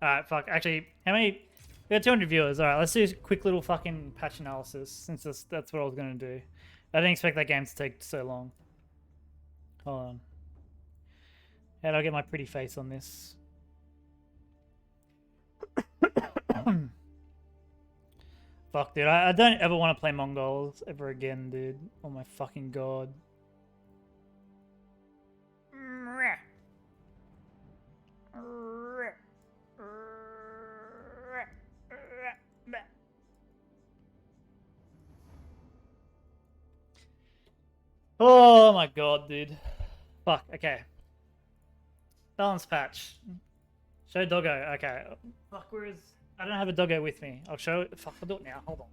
Alright, fuck. Actually, how many? We got 200 viewers. Alright, let's do a quick little fucking patch analysis, since that's what I was going to do. I didn't expect that game to take so long. Hold on. How do I get my pretty face on this? Fuck, dude. I don't ever want to play Mongols ever again, dude. Oh my fucking god. Oh my god, dude. Fuck, okay. Balance patch. Show doggo. Okay. Fuck, where is... I don't have a doggo with me. I'll show it. Fuck, I'll do it now. Hold on.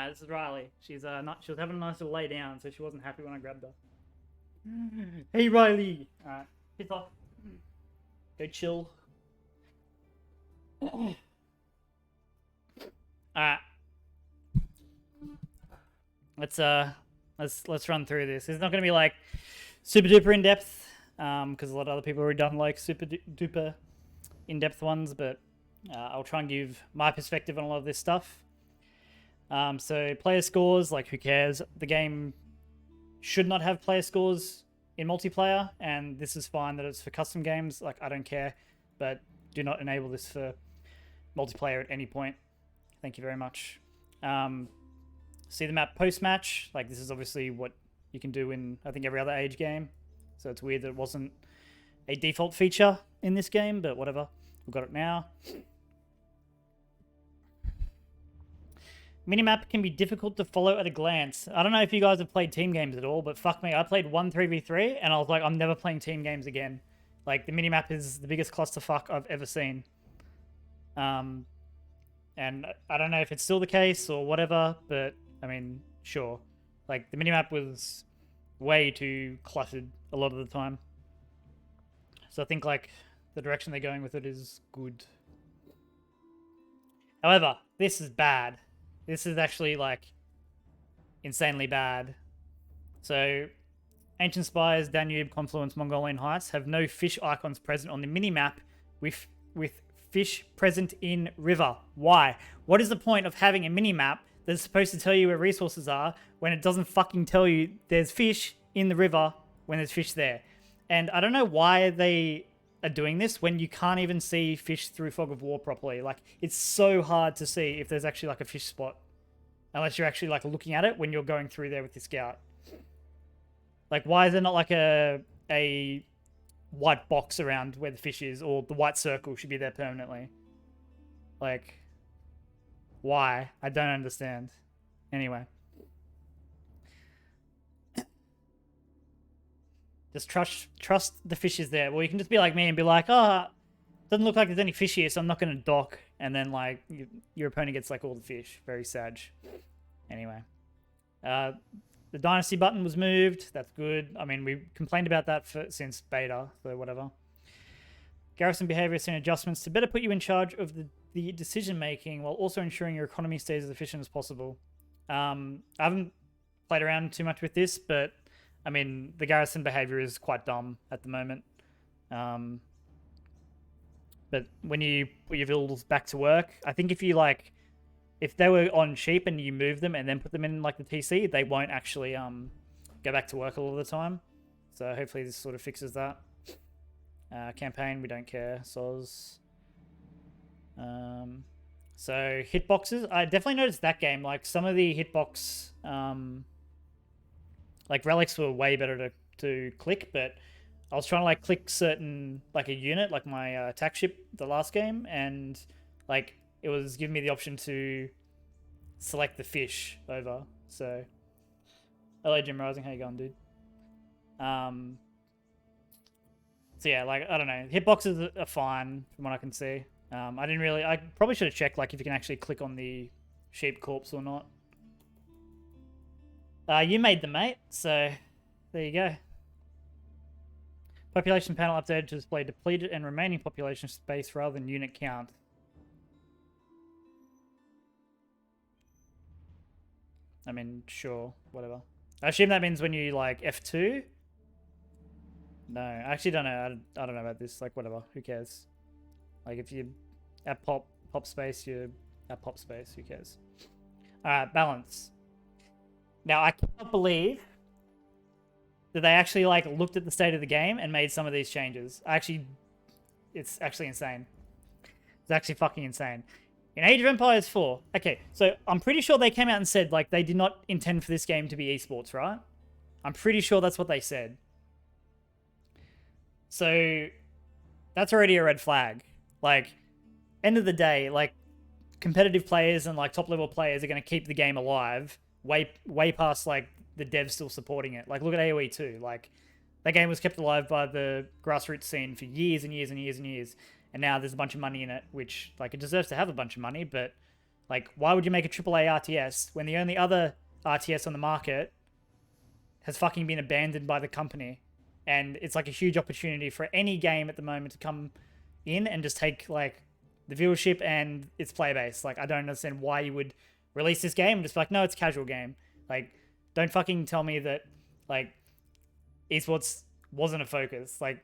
This is Riley. She's not. She was having a nice little lay down, so she wasn't happy when I grabbed her. Hey Riley. Alright, piss off. Go chill. Alright. Let's run through this. It's not gonna be like super duper in depth, because a lot of other people have already done like super duper in depth ones, but I'll try and give my perspective on a lot of this stuff. So player scores, like who cares? The game should not have player scores in multiplayer, and this is fine that it's for custom games. Like, I don't care, but do not enable this for multiplayer at any point. Thank you very much. See the map post-match. Like, this is obviously what you can do in, I think, every other Age game. So it's weird that it wasn't a default feature in this game, but whatever. We've got it now. Minimap can be difficult to follow at a glance. I don't know if you guys have played team games at all, but fuck me, I played 1 3v3 and I was like, I'm never playing team games again. Like, the minimap is the biggest clusterfuck I've ever seen. And I don't know if it's still the case or whatever, but I mean, sure. Like, the minimap was way too cluttered a lot of the time. So I think, like, the direction they're going with it is good. However, this is bad. This is actually, like, insanely bad. So, Ancient Spires, Danube, Confluence, Mongolian Heights have no fish icons present on the minimap with fish present in river. Why? What is the point of having a minimap that's supposed to tell you where resources are when it doesn't fucking tell you there's fish in the river when there's fish there? And I don't know why they are doing this when you can't even see fish through Fog of War properly. Like, it's so hard to see if there's actually like a fish spot unless you're actually like looking at it when you're going through there with your scout. Like, why is there not like a white box around where the fish is, or the white circle should be there permanently? Like, why? I don't understand. Anyway, just trust the fish is there. Well, you can just be like me and be like, oh, doesn't look like there's any fish here, so I'm not going to dock. And then, like, your opponent gets, like, all the fish. Very sad. Anyway. The Dynasty button was moved. That's good. I mean, we complained about that since beta, so whatever. Garrison behavior has seen adjustments to better put you in charge of the decision-making while also ensuring your economy stays as efficient as possible. I haven't played around too much with this, but, I mean, the garrison behavior is quite dumb at the moment. But when you put your villagers back to work, I think if you, like, if they were on sheep and you move them and then put them in, like, the TC, they won't actually go back to work a lot of the time. So hopefully this sort of fixes that. Campaign, we don't care. Soz. So hitboxes, I definitely noticed that game. Like, some of the hitbox, like, relics were way better to click, but I was trying to, like, click certain, like, a unit, like my attack ship the last game, and, like, it was giving me the option to select the fish over. So, hello, Jim Rising. How you going, dude? So, yeah, like, I don't know. Hitboxes are fine from what I can see. I probably should have checked, like, if you can actually click on the sheep corpse or not. You made them, mate. So, there you go. Population panel updated to display depleted and remaining population space rather than unit count. I mean, sure, whatever. I assume that means when you, like, F2? No, I actually don't know. I don't know about this. Like, whatever. Who cares? Like, if you at pop space, you're at pop space. Who cares? Alright, balance. Now, I cannot believe that they actually, like, looked at the state of the game and made some of these changes. It's actually insane. It's actually fucking insane. In Age of Empires 4, okay, so I'm pretty sure they came out and said, like, they did not intend for this game to be esports, right? I'm pretty sure that's what they said. So, that's already a red flag. Like, end of the day, like, competitive players and, like, top-level players are going to keep the game alive way past, like, the devs still supporting it. Like, look at AOE2. Like, that game was kept alive by the grassroots scene for years and years and years and years. And now there's a bunch of money in it, which, like, it deserves to have a bunch of money, but, like, why would you make a AAA RTS when the only other RTS on the market has fucking been abandoned by the company? And it's, like, a huge opportunity for any game at the moment to come in and just take, like, the viewership and its player base. Like, I don't understand why you would release this game and just be like, no, it's a casual game. Like, don't fucking tell me that, like, esports wasn't a focus. Like,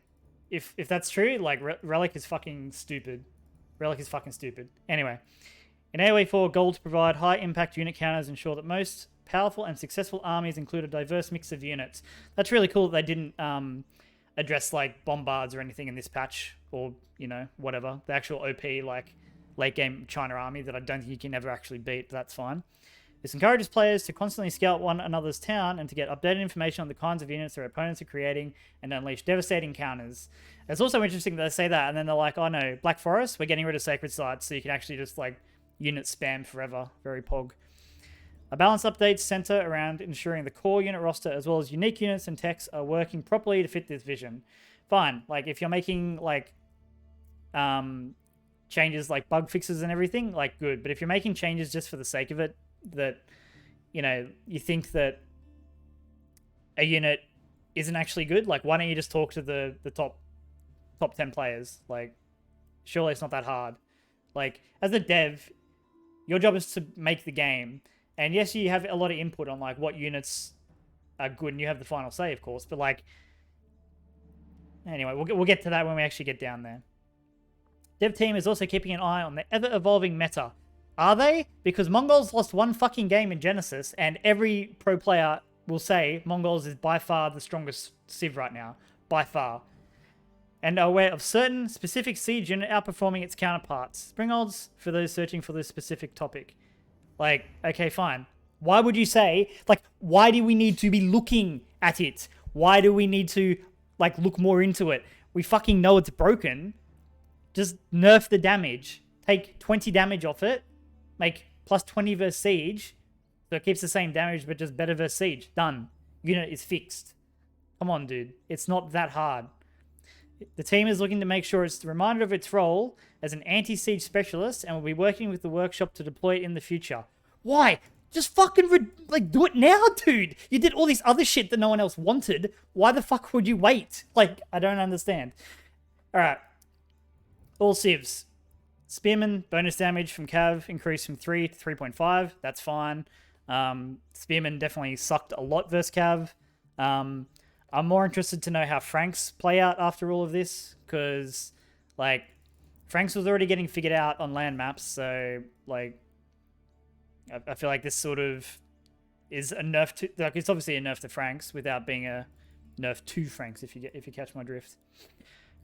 if that's true, like, Relic is fucking stupid. Relic is fucking stupid. Anyway, in AOE4, goal to provide high impact unit counters ensure that most powerful and successful armies include a diverse mix of units. That's really cool that they didn't address, like, bombards or anything in this patch, or, you know, whatever. The actual OP, like, late game China army that I don't think you can ever actually beat, but that's fine. This encourages players to constantly scout one another's town and to get updated information on the kinds of units their opponents are creating and unleash devastating counters. It's also interesting that they say that and then they're like, oh no, Black Forest, we're getting rid of sacred sites so you can actually just, like, unit spam forever. Very pog. A balance update center around ensuring the core unit roster as well as unique units and techs are working properly to fit this vision. Fine. Like, if you're making, like, changes like bug fixes and everything, like, good. But if you're making changes just for the sake of it, that, you know, you think that a unit isn't actually good, like, why don't you just talk to the top 10 players? Like, surely it's not that hard. Like, as a dev, your job is to make the game, and yes, you have a lot of input on, like, what units are good, and you have the final say, of course, but, like, anyway, we'll get to that when we actually get down there. Dev team is also keeping an eye on the ever-evolving meta. Are they? Because Mongols lost one fucking game in Genesis, and every pro player will say Mongols is by far the strongest civ right now. By far. And are aware of certain specific siege unit outperforming its counterparts. Springolds for those searching for this specific topic. Like, okay, fine. Why would you say, like, why do we need to be looking at it? Why do we need to, like, look more into it? We fucking know it's broken. Just nerf the damage. Take 20 damage off it. Make plus 20 versus siege, so it keeps the same damage, but just better versus siege. Done. Unit is fixed. Come on, dude. It's not that hard. The team is looking to make sure it's reminded of its role as an anti-siege specialist and will be working with the workshop to deploy it in the future. Why? Just fucking, like, do it now, dude. You did all this other shit that no one else wanted. Why the fuck would you wait? Like, I don't understand. All right. All civs. Spearman, bonus damage from Cav increased from 3 to 3.5. That's fine. Spearman definitely sucked a lot versus Cav. I'm more interested to know how Franks play out after all of this, because, like, Franks was already getting figured out on land maps, so, like, I feel like this sort of is a nerf to, like, it's obviously a nerf to Franks without being a nerf to Franks, if you catch my drift.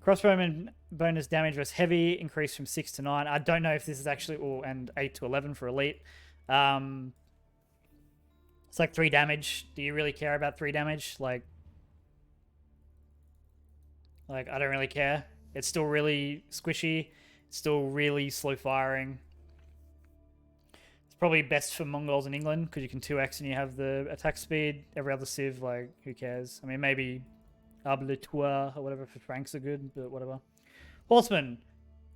Crossbowman bonus damage versus heavy increased from 6 to 9. I don't know if this is actually, and 8 to 11 for elite. It's like 3 damage. Do you really care about 3 damage? Like, I don't really care. It's still really squishy. It's still really slow firing. It's probably best for Mongols in England because you can 2x and you have the attack speed. Every other civ, like, who cares? I mean, maybe Abbasid or whatever for ranks are good, but whatever. Horseman,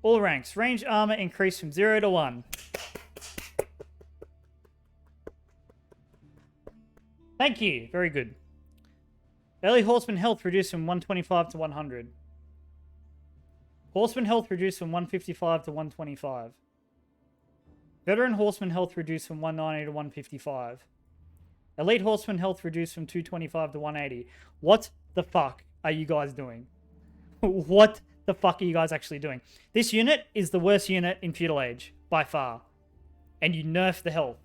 all ranks. Range armor increased from 0 to 1. Thank you. Very good. Early Horseman health reduced from 125 to 100. Horseman health reduced from 155 to 125. Veteran Horseman health reduced from 190 to 155. Elite Horseman health reduced from 225 to 180. What the fuck are you guys doing? What the fuck are you guys actually doing? This unit is the worst unit in Feudal Age, by far. And you nerf the health.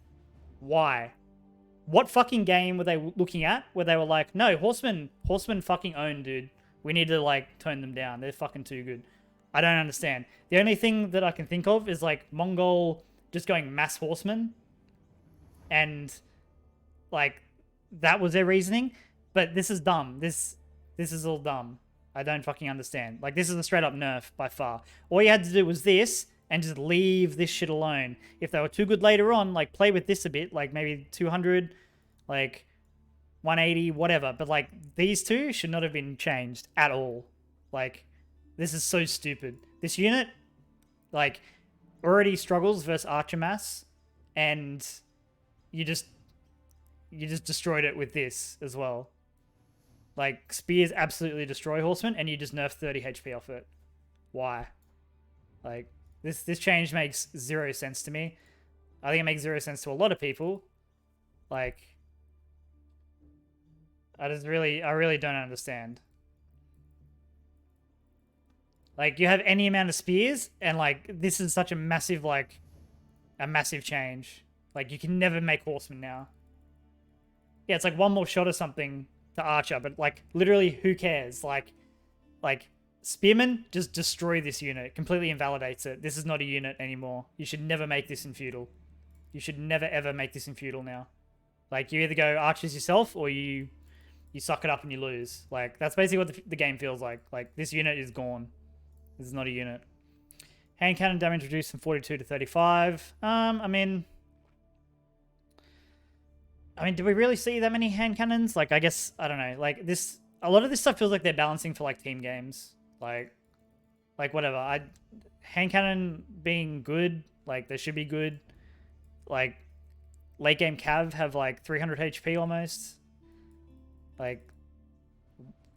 Why? What fucking game were they looking at where they were like, no, Horsemen fucking own, dude. We need to, like, tone them down. They're fucking too good. I don't understand. The only thing that I can think of is, like, Mongol just going mass Horsemen. And, like, that was their reasoning. But this is dumb. This is all dumb. I don't fucking understand. Like, this is a straight up nerf by far. All you had to do was this and just leave this shit alone. If they were too good later on, like, play with this a bit, like maybe 200, like 180, whatever. But, like, these two should not have been changed at all. Like, this is so stupid. This unit, like, already struggles versus Archer Mass, and you just destroyed it with this as well. Like, spears absolutely destroy Horsemen, and you just nerf 30 HP off it. Why? Like, this change makes zero sense to me. I think it makes zero sense to a lot of people. Like, I really don't understand. Like, you have any amount of spears, and, like, this is such a massive, like, a massive change. Like, you can never make Horsemen now. Yeah, it's like one more shot or something to Archer, but, like, literally, who cares? Like, Spearmen just destroy this unit. It completely invalidates it. This is not a unit anymore. You should never make this in Feudal. You should never, ever make this in Feudal now. Like, you either go Archers yourself, or you suck it up and you lose. Like, that's basically what the game feels like. Like, this unit is gone. This is not a unit. Hand cannon damage reduced from 42 to 35. I mean, do we really see that many hand cannons? Like, I guess, I don't know. Like, a lot of this stuff feels like they're balancing for, like, team games. Like whatever. Hand cannon being good, like, they should be good. Like, late game Cav have, like, 300 HP almost. Like,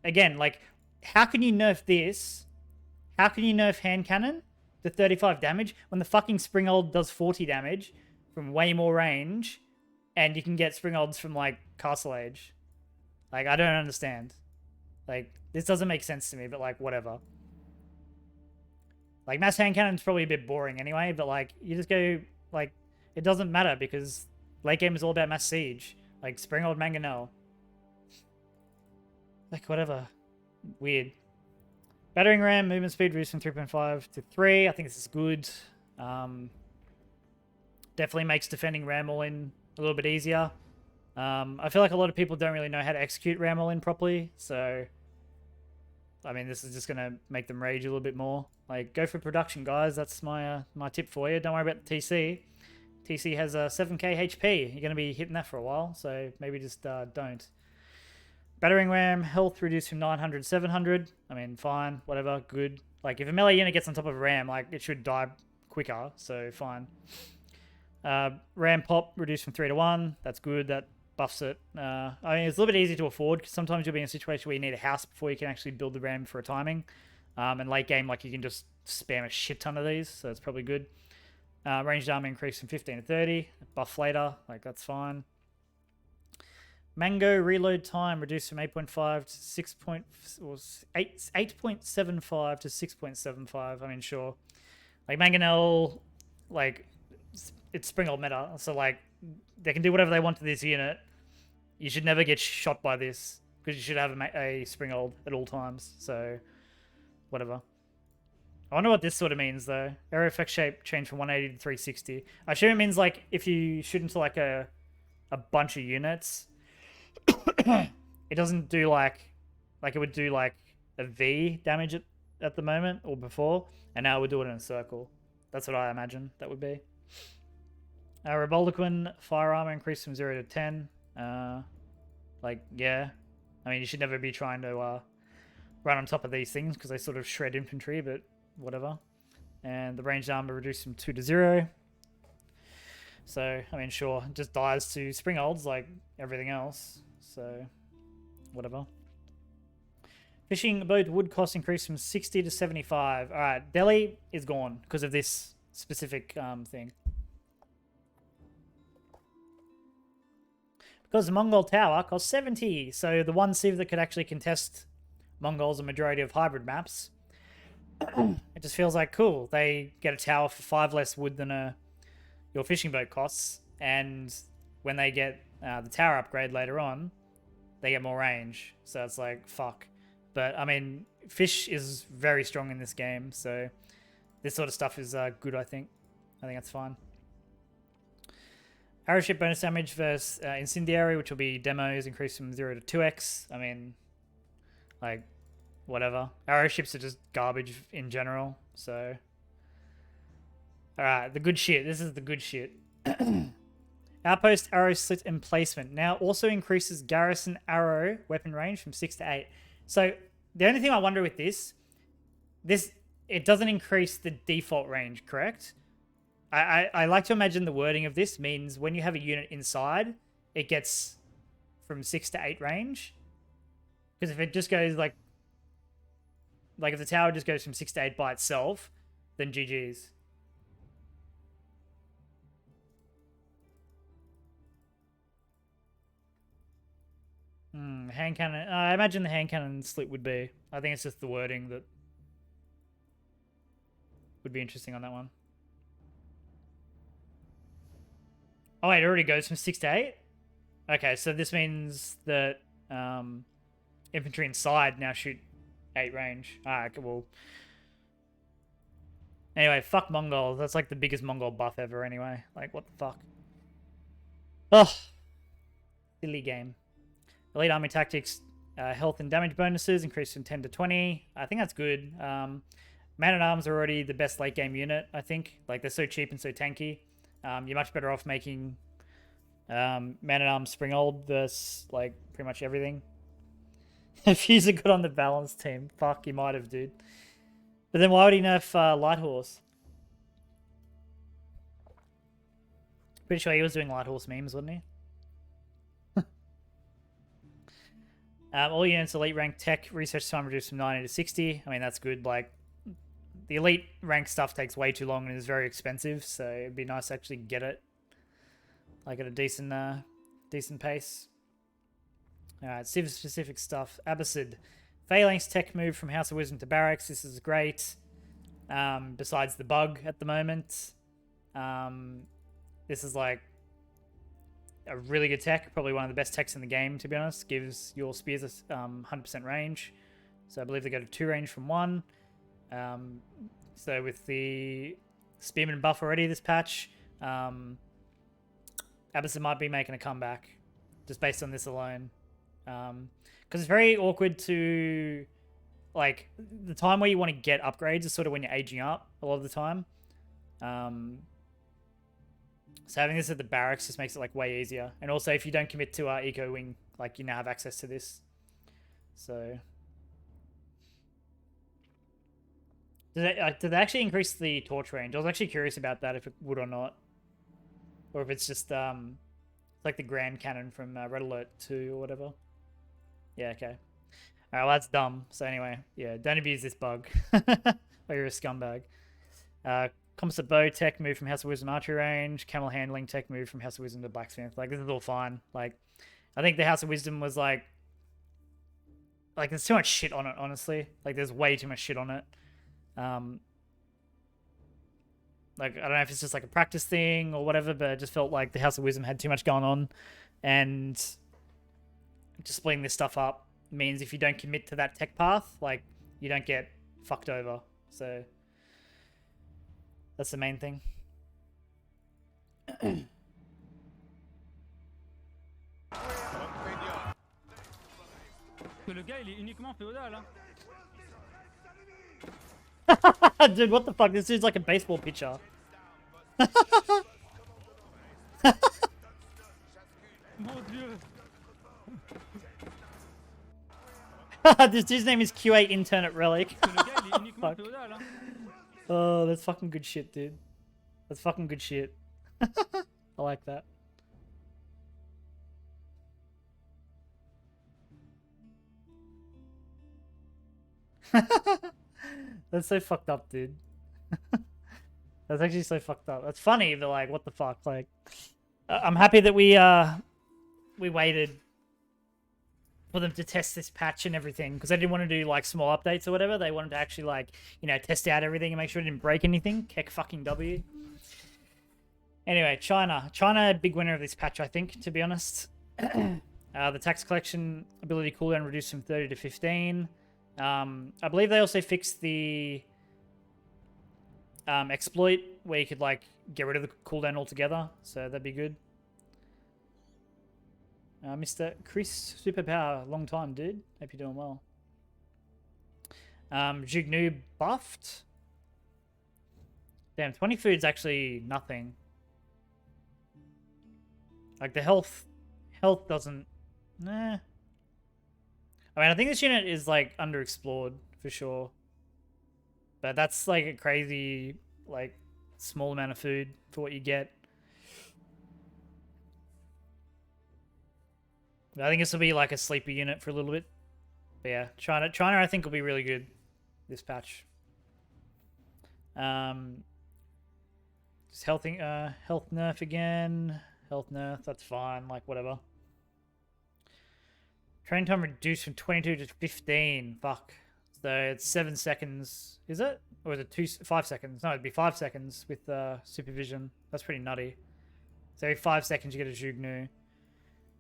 again, like, how can you nerf this? How can you nerf hand cannon to 35 damage when the fucking Springold does 40 damage from way more range, and you can get Springolds from, like, Castle Age? Like, I don't understand. Like, this doesn't make sense to me, but, like, whatever. Like, mass hand cannon's probably a bit boring anyway, but, like, you just go, like, it doesn't matter because late game is all about mass siege. Like, Springold Mangonel. Like, whatever. Weird. Battering ram, movement speed reduced from 3.5 to 3. I think this is good. Definitely makes defending ram all in a little bit easier. I feel like a lot of people don't really know how to execute ram all in properly, so I mean, this is just gonna make them rage a little bit more. Like, go for production, guys. That's my my tip for you. Don't worry about the TC. TC has a 7k HP. You're gonna be hitting that for a while, so maybe just don't. Battering ram, health reduced from 900 to 700. I mean, fine, whatever, good. Like, if a melee unit gets on top of a ram, like, it should die quicker, so fine. Ram pop reduced from 3 to 1. That's good. That buffs it. I mean, it's a little bit easy to afford because sometimes you'll be in a situation where you need a house before you can actually build the ram for a timing. And late game, like, you can just spam a shit ton of these, so it's probably good. Ranged armor increased from 15 to 30. Buff later, like, that's fine. Mango reload time reduced from 8.5 to 8.75 to 6.75. I mean, sure. Like, Mangonel, like, it's Springold meta, so, like, they can do whatever they want to this unit. You should never get shot by this because you should have a Springold at all times. So, whatever. I wonder what this sort of means though. Area effect shape change from 180 to 360. I assume it means, like, if you shoot into, like, a bunch of units, it doesn't do like it would do, like, a V damage at the moment or before, and now it would do it in a circle. That's what I imagine that would be. Reboldiquin fire armor increased from 0 to 10. Like, yeah. I mean, you should never be trying to run on top of these things because they sort of shred infantry, but whatever. And the ranged armor reduced from 2 to 0. So, I mean, sure, it just dies to Springolds like everything else. So, whatever. Fishing boat wood cost increased from 60 to 75. All right, Delhi is gone because of this specific thing. Because the Mongol tower cost 70. So the one civ that could actually contest Mongols a majority of hybrid maps. It just feels like cool. They get a tower for 5 less wood than your fishing boat costs. And when they get the tower upgrade later on, they get more range. So it's like, fuck. But, I mean, fish is very strong in this game. So this sort of stuff is good, I think. I think that's fine. Arrow ship bonus damage versus incendiary, which will be demos, increased from 0 to 2x. I mean, like, whatever. Arrow ships are just garbage in general, so. Alright, the good shit. This is the good shit. Outpost arrow slit emplacement. Now also increases garrison arrow weapon range from 6 to 8. So, the only thing I wonder with this, it doesn't increase the default range, correct? I like to imagine the wording of this means when you have a unit inside, it gets from 6 to 8 range. Because if it just goes like if the tower just goes from 6 to 8 by itself, then GG's. Hand cannon. I imagine the hand cannon slit would be. I think it's just the wording that would be interesting on that one. Oh wait, it already goes from 6 to 8? Okay, so this means that infantry inside now shoot 8 range. Alright, well. Anyway, fuck Mongols. That's like the biggest Mongol buff ever anyway. Like, what the fuck? Ugh. Silly game. Elite Army Tactics health and damage bonuses increased from 10 to 20. I think that's good. Man-at-Arms are already the best late game unit, I think. Like, they're so cheap and so tanky. You're much better off making Man-at-Arms Spring Old versus, like, pretty much everything. If he's a good on the balance team, fuck, he might have, dude. But then why would he nerf Light Horse? Pretty sure he was doing Light Horse memes, wasn't he? All units elite rank tech research time reduced from 90 to 60. I mean, that's good. Like, the elite rank stuff takes way too long and is very expensive, so it'd be nice to actually get it, like, at a decent pace. Alright, civ specific stuff. Abbasid Phalanx tech move from House of Wisdom to Barracks. This is great. Besides the bug at the moment, this is like a really good tech, probably one of the best techs in the game, to be honest. Gives your spears 100% range, so I believe they go to 2 range from 1. So with the spearman buff already this patch, Abbasid might be making a comeback just based on this alone, because it's very awkward to, like, the time where you want to get upgrades is sort of when you're aging up a lot of the time. So having this at the barracks just makes it, like, way easier. And also, if you don't commit to Eco Wing, like, you now have access to this. So, did they actually increase the torch range? I was actually curious about that, if it would or not, or if it's just like the Grand Cannon from Red Alert 2 or whatever. Yeah, okay. All right, well, that's dumb. So anyway, yeah, don't abuse this bug, or you're a scumbag. Composite bow tech move from House of Wisdom archery range. Camel handling tech move from House of Wisdom to blacksmith. Like, this is all fine. Like, I think the House of Wisdom was like there's too much shit on it, honestly. Like, there's way too much shit on it. Like, I don't know if it's just like a practice thing or whatever, but it just felt like the House of Wisdom had too much going on, and just splitting this stuff up means if you don't commit to that tech path, like, you don't get fucked over. So that's the main thing. Le gars, il est uniquement féodal, hein. Dude, what the fuck? This dude's like a baseball pitcher. Mon Dieu. This dude's name is QA intern at Relic. Le gars, il est uniquement féodal, hein. Oh, that's fucking good shit, dude. That's fucking good shit. I like that. That's so fucked up, dude. That's actually so fucked up. That's funny, but like, what the fuck? Like, I'm happy that we waited for them to test this patch and everything, because they didn't want to do like small updates or whatever. They wanted to actually like, you know, test out everything and make sure it didn't break anything. Keck fucking W. Anyway, China, big winner of this patch, I think, to be honest. The tax collection ability cooldown reduced from 30 to 15. I believe they also fixed the exploit where you could like get rid of the cooldown altogether, so that'd be good. Mr. Chris Superpower, long time, dude. Hope you're doing well. Jignu buffed. Damn, 20 food's actually nothing. Like the health doesn't. Nah. I mean, I think this unit is like underexplored for sure. But that's like a crazy, like, small amount of food for what you get. I think this will be like a sleeper unit for a little bit. But yeah, China I think will be really good this patch. Just health nerf again. Health nerf, that's fine, like whatever. Train time reduced from 22 to 15. Fuck. So it's 7 seconds, is it? Or is it 5 seconds? No, it'd be 5 seconds with supervision. That's pretty nutty. So every 5 seconds you get a Jugnu.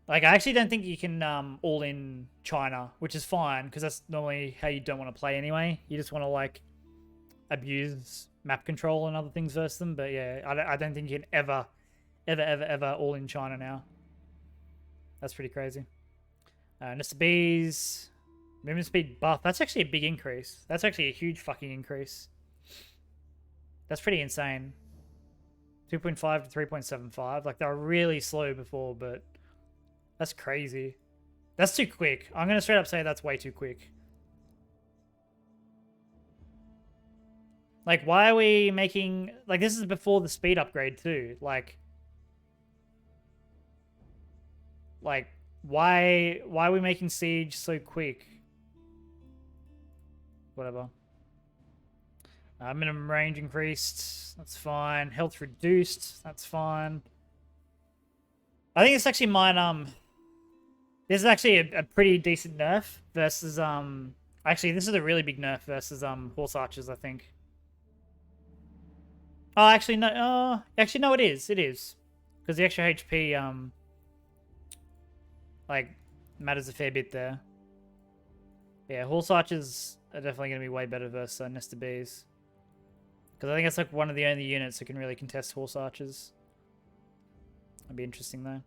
Like, I actually don't think you can all in China, which is fine, because that's normally how you don't want to play anyway. You just want to, like, abuse map control and other things versus them. But yeah, I don't think you can ever all in China now. That's pretty crazy. Mr. B's movement speed buff. That's actually a big increase. That's actually a huge fucking increase. That's pretty insane. 2.5 to 3.75. Like, they were really slow before, but that's crazy. That's too quick. I'm going to straight up say that's way too quick. Like, why are we making... Like, this is before the speed upgrade, too. Like, why are we making siege so quick? Whatever. Minimum range increased. That's fine. Health reduced. That's fine. I think this actually might... This is actually a pretty decent nerf versus... Actually, this is a really big nerf versus horse archers, I think. Oh, actually, no. Actually, no, it is. It is. Because the extra HP, like, matters a fair bit there. Yeah, horse archers are definitely going to be way better versus Nesta Bees. Because I think it's like one of the only units that can really contest horse archers. That'd be interesting, though.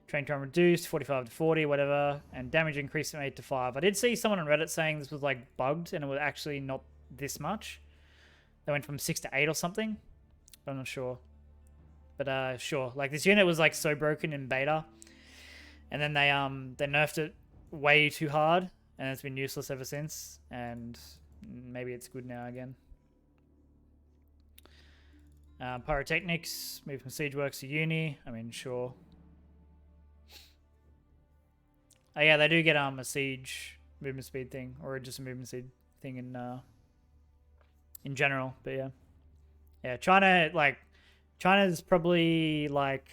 Train time reduced, 45 to 40, whatever. And damage increased from 8 to 5. I did see someone on Reddit saying this was, like, bugged, and it was actually not this much. They went from 6 to 8 or something. I'm not sure. But, sure. Like, this unit was, like, so broken in beta. And then they nerfed it way too hard. And it's been useless ever since. And maybe it's good now again. Pyrotechnics. Move from Siege Works to Uni. I mean, sure. Oh, yeah, they do get a Siege movement speed thing. Or just a movement speed thing in general. But, yeah. Yeah, China's probably, like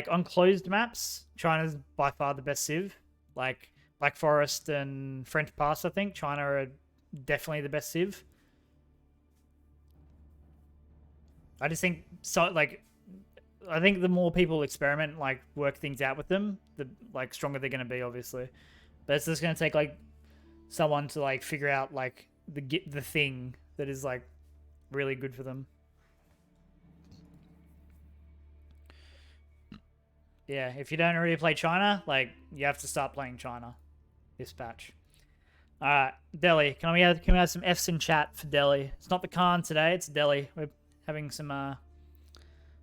on closed maps, China's by far the best civ. Like, Black Forest and French Pass, I think. China are definitely the best civ. I just think, I think the more people experiment, like, work things out with them, the, like, stronger they're going to be, obviously. But it's just going to take, like, someone to, like, figure out, like, the thing that is, like, really good for them. Yeah, if you don't already play China, like, you have to start playing China this patch. Alright, Delhi. Can we have some Fs in chat for Delhi? It's not the Khan today, it's Delhi. We're having some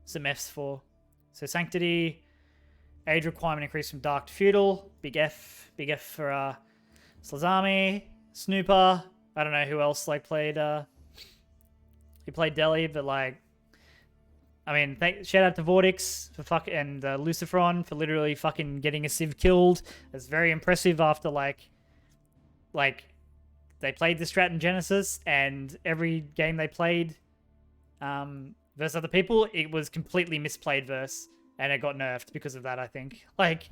Fs for. So Sanctity, age requirement increased from Dark to Feudal. Big F for Slazami, Snooper. I don't know who else, like, played, he played Delhi, but, like, I mean, shout out to Vortex for and Luciferon for literally fucking getting a Civ killed. It's very impressive after like they played the strat in Genesis, and every game they played versus other people, it was completely misplayed verse, and it got nerfed because of that, I think. Like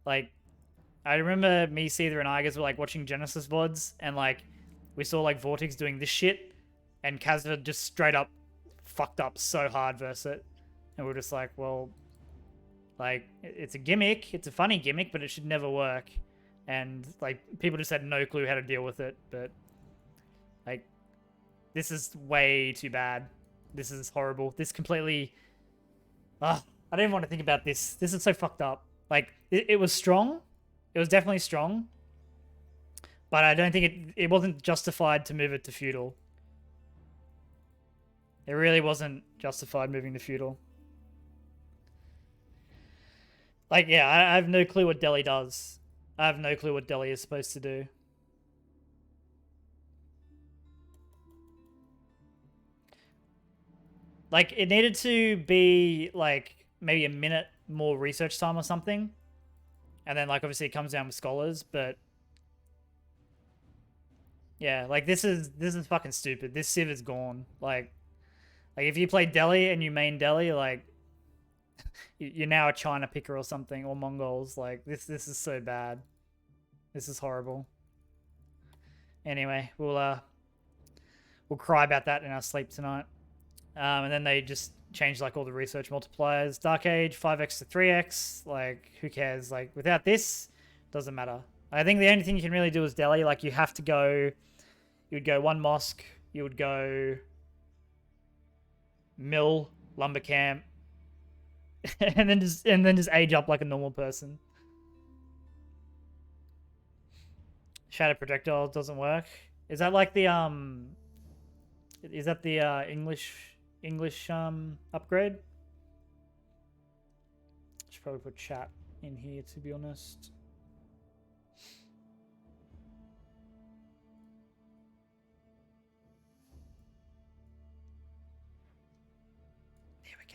I remember me, Seether, and Igers were like watching Genesis VODs, and like we saw like Vortex doing this shit, and Kazva just straight up fucked up so hard versus it. And we're just like, well, like, it's a gimmick, it's a funny gimmick, but it should never work. And like people just had no clue how to deal with it. But like, this is way too bad. This is horrible. This completely I don't even want to think about this. This is so fucked up. Like, it was strong. It was definitely strong. But I don't think it wasn't justified to move it to feudal. It really wasn't justified moving to feudal. Like, yeah, I have no clue what Delhi does. I have no clue what Delhi is supposed to do. Like, it needed to be, like, maybe a minute more research time or something. And then, like, obviously it comes down with scholars, but... yeah, like, this is fucking stupid. This Civ is gone. Like, if you play Delhi and you main Delhi, like... you're now a China picker or something, or Mongols. Like, this is so bad. This is horrible. Anyway, we'll cry about that in our sleep tonight. And then they just changed like all the research multipliers. Dark Age 5x to 3x. Like, who cares? Like, without this, doesn't matter. I think the only thing you can really do is Delhi. Like, you have to go. You would go one mosque. You would go mill, lumber camp, and then just age up like a normal person. Shadow projectile doesn't work. Is that like the Is that the English upgrade? Should probably put chat in here, to be honest. There we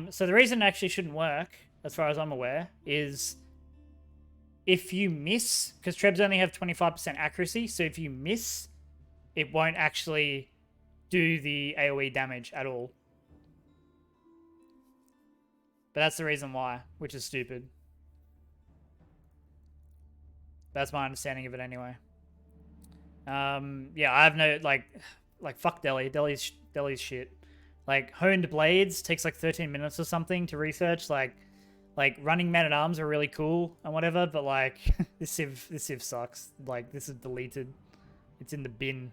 go. So the reason it actually shouldn't work, as far as I'm aware, is if you miss, because Trebs only have 25% accuracy, so if you miss, it won't actually do the AoE damage at all. But that's the reason why, which is stupid. That's my understanding of it anyway. Yeah, I have no, like fuck Delhi. Delhi's shit. Like, honed blades takes like 13 minutes or something to research. Like running man-at-arms are really cool and whatever, but like, this civ sucks. Like, this is deleted. It's in the bin.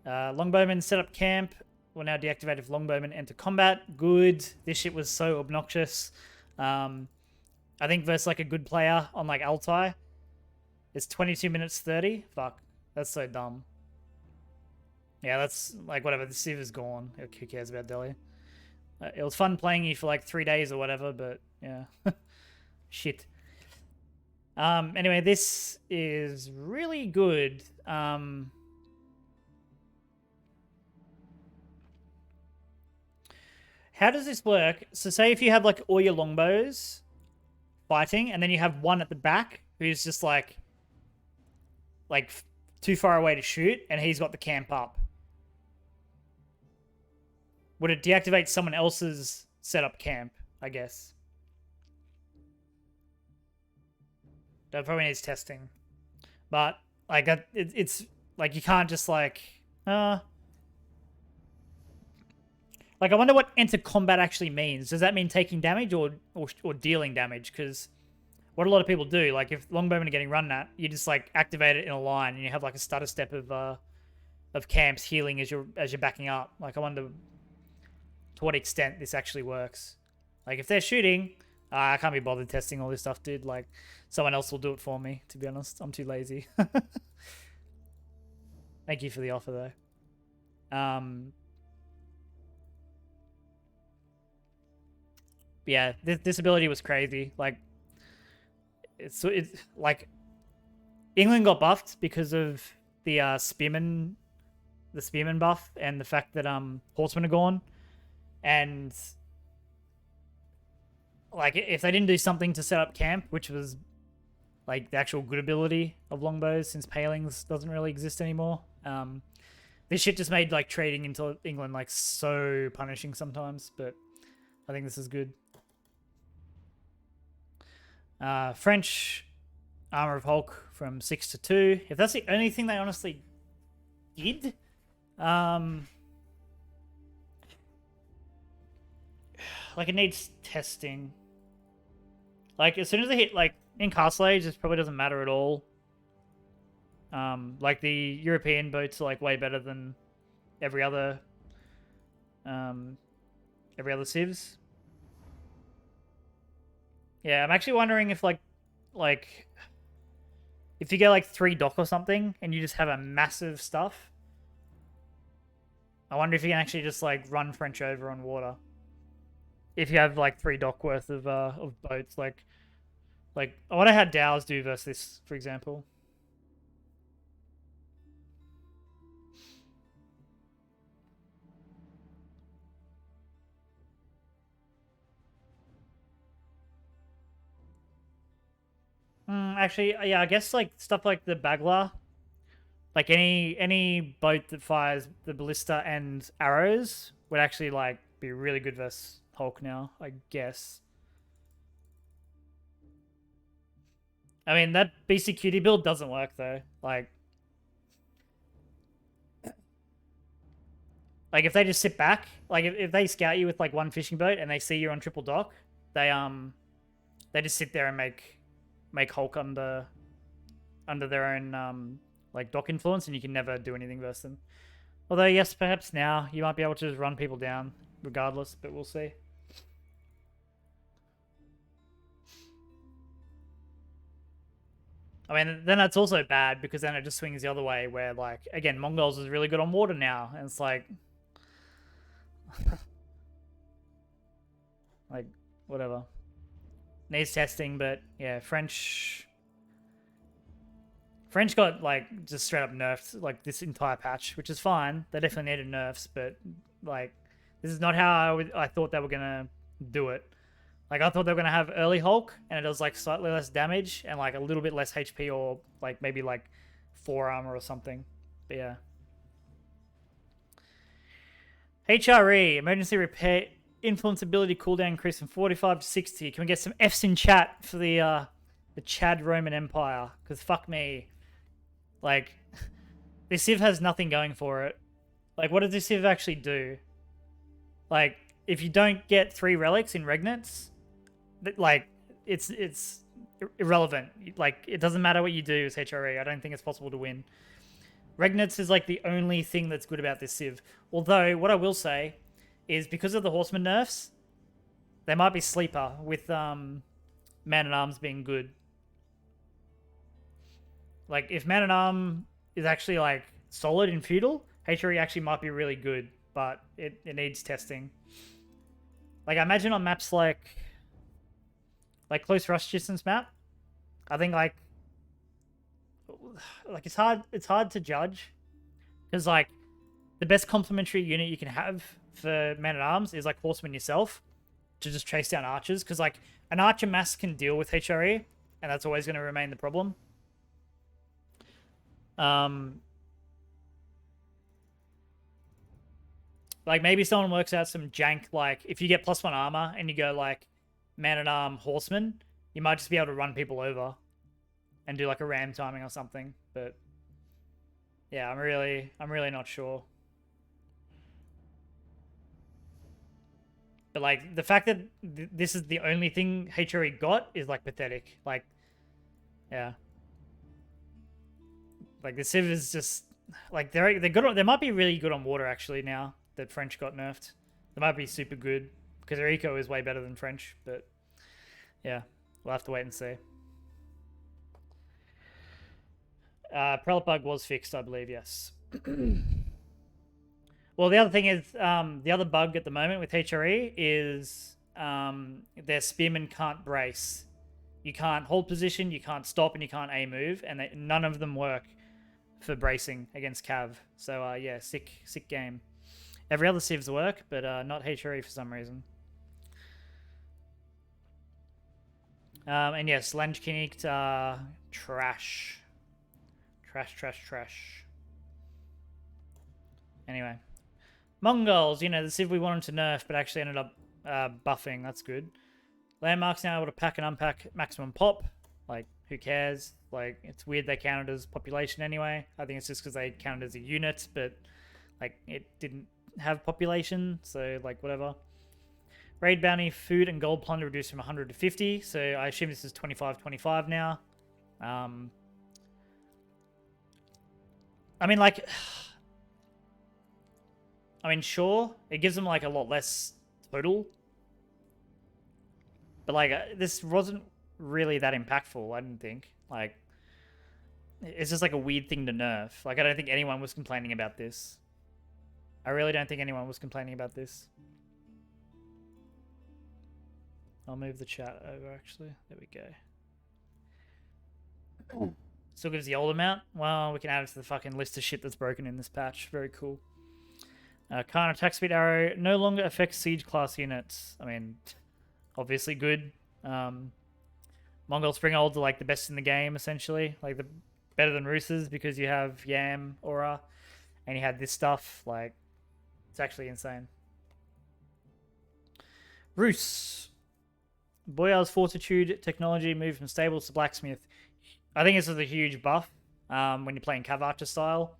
Longbowmen set up camp. Will now deactivate if Longbowmen enter combat. Good. This shit was so obnoxious. I think versus like a good player on like Altai, it's 22 minutes 30. Fuck. That's so dumb. Yeah, that's like whatever. The Civ is gone. Who cares about Delhi? It was fun playing you for like 3 days or whatever, but yeah. Shit. Anyway, this is really good. How does this work? So say if you have like all your longbows fighting, and then you have one at the back who's just like too far away to shoot, and he's got the camp up. Would it deactivate someone else's setup camp, I guess? That probably needs testing. But like it's like you can't just like I wonder what enter combat actually means. Does that mean taking damage or dealing damage? Because what a lot of people do, like if longbowmen are getting run at, you just like activate it in a line and you have like a stutter step of camps healing as you're backing up. Like, I wonder to what extent this actually works. Like, if they're shooting, I can't be bothered testing all this stuff, dude. Like, someone else will do it for me, to be honest. I'm too lazy. Thank you for the offer, though. Yeah, this ability was crazy. Like, it's like England got buffed because of the Spearman the spearman buff and the fact that horsemen are gone, and like if they didn't do something to set up camp, which was like the actual good ability of longbows, since palings doesn't really exist anymore. This shit just made like trading into England like so punishing sometimes, but I think this is good. French Armor of Hulk from 6 to 2. If that's the only thing they honestly did, like it needs testing. Like as soon as they hit like in Castle Age, this probably doesn't matter at all. Like the European boats are like way better than every other civs. Yeah, I'm actually wondering if like if you get like 3 dock or something and you just have a massive stuff. I wonder if you can actually just like run French over on water. If you have like 3 dock worth of boats, like I wonder how Dows do versus this, for example. Actually, yeah, I guess like stuff like the Bagler, like any boat that fires the ballista and arrows would actually like be really good versus Hulk now, I guess. I mean, that BCQD build doesn't work though. Like if they just sit back, like if they scout you with like 1 fishing boat and they see you're on triple dock, they just sit there and make Hulk under their own like dock influence, and you can never do anything versus them. Although yes, perhaps now you might be able to just run people down regardless, but we'll see. I mean, then that's also bad because then it just swings the other way where like again Mongols is really good on water now, and it's like like whatever. Needs testing, but yeah, French got like just straight up nerfed like this entire patch, which is fine. They definitely needed nerfs, but like this is not how I thought they were gonna do it. Like I thought they were gonna have early Hulk and it does like slightly less damage and like a little bit less HP or like maybe like 4 armor or something. But yeah. HRE, emergency repair influence ability cooldown increase from 45 to 60. Can we get some Fs in chat for the Chad Roman Empire? Because fuck me. Like, this Civ has nothing going for it. Like, what does this Civ actually do? Like, if you don't get 3 relics in Regnants, like, it's irrelevant. Like, it doesn't matter what you do as HRE. I don't think it's possible to win. Regnants is like the only thing that's good about this Civ. Although, what I will say is because of the Horseman nerfs, they might be sleeper with Man-at-Arms being good. Like, if Man-at-Arm is actually, like, solid in Feudal, HRE actually might be really good, but it needs testing. Like, I imagine on maps like close rush distance map, I think, like it's hard to judge. Because, like, the best complementary unit you can have for Man-at-Arms is like Horseman yourself to just chase down archers, because like an archer mass can deal with HRE and that's always going to remain the problem. Like maybe someone works out some jank, like if you get +1 armor and you go like Man-at-Arm Horseman, you might just be able to run people over and do like a ram timing or something. But yeah, I'm really not sure. But like the fact that this is the only thing HRE got is like pathetic. Like, yeah, like the Civ is just like they're good. They might be really good on water actually now that French got nerfed. They might be super good because their eco is way better than French. But yeah, we'll have to wait and see. Prelate bug was fixed, I believe. Yes. Well, the other thing is, the other bug at the moment with HRE is their spearmen can't brace. You can't hold position, you can't stop, and you can't A move, and none of them work for bracing against Cav. So yeah, sick game. Every other civs work, but not HRE for some reason. And yes, Landsknecht, trash. Trash. Anyway. Mongols, you know, the civ we wanted to nerf, but actually ended up buffing. That's good. Landmarks now able to pack and unpack maximum pop. Like, who cares? Like, it's weird they counted as population anyway. I think it's just because they counted as a unit, but, like, it didn't have population, so, like, whatever. Raid bounty, food, and gold plunder reduced from 100 to 50, so I assume this is 25-25 now. I mean, like... I mean, sure, it gives them, like, a lot less total. But, like, this wasn't really that impactful, I didn't think. Like, it's just, like, a weird thing to nerf. Like, I don't think anyone was complaining about this. I really don't think anyone was complaining about this. I'll move the chat over, actually. There we go. Still gives the old amount. Well, we can add it to the fucking list of shit that's broken in this patch. Very cool. Current attack speed arrow no longer affects siege class units. I mean, obviously good. Mongol Springolds are like the best in the game, essentially. Like, the better than Roosters because you have Yam Aura and you had this stuff. Like, it's actually insane. Roos. Boyar's Fortitude technology moved from stables to blacksmith. I think this is a huge buff when you're playing Cav Archer style.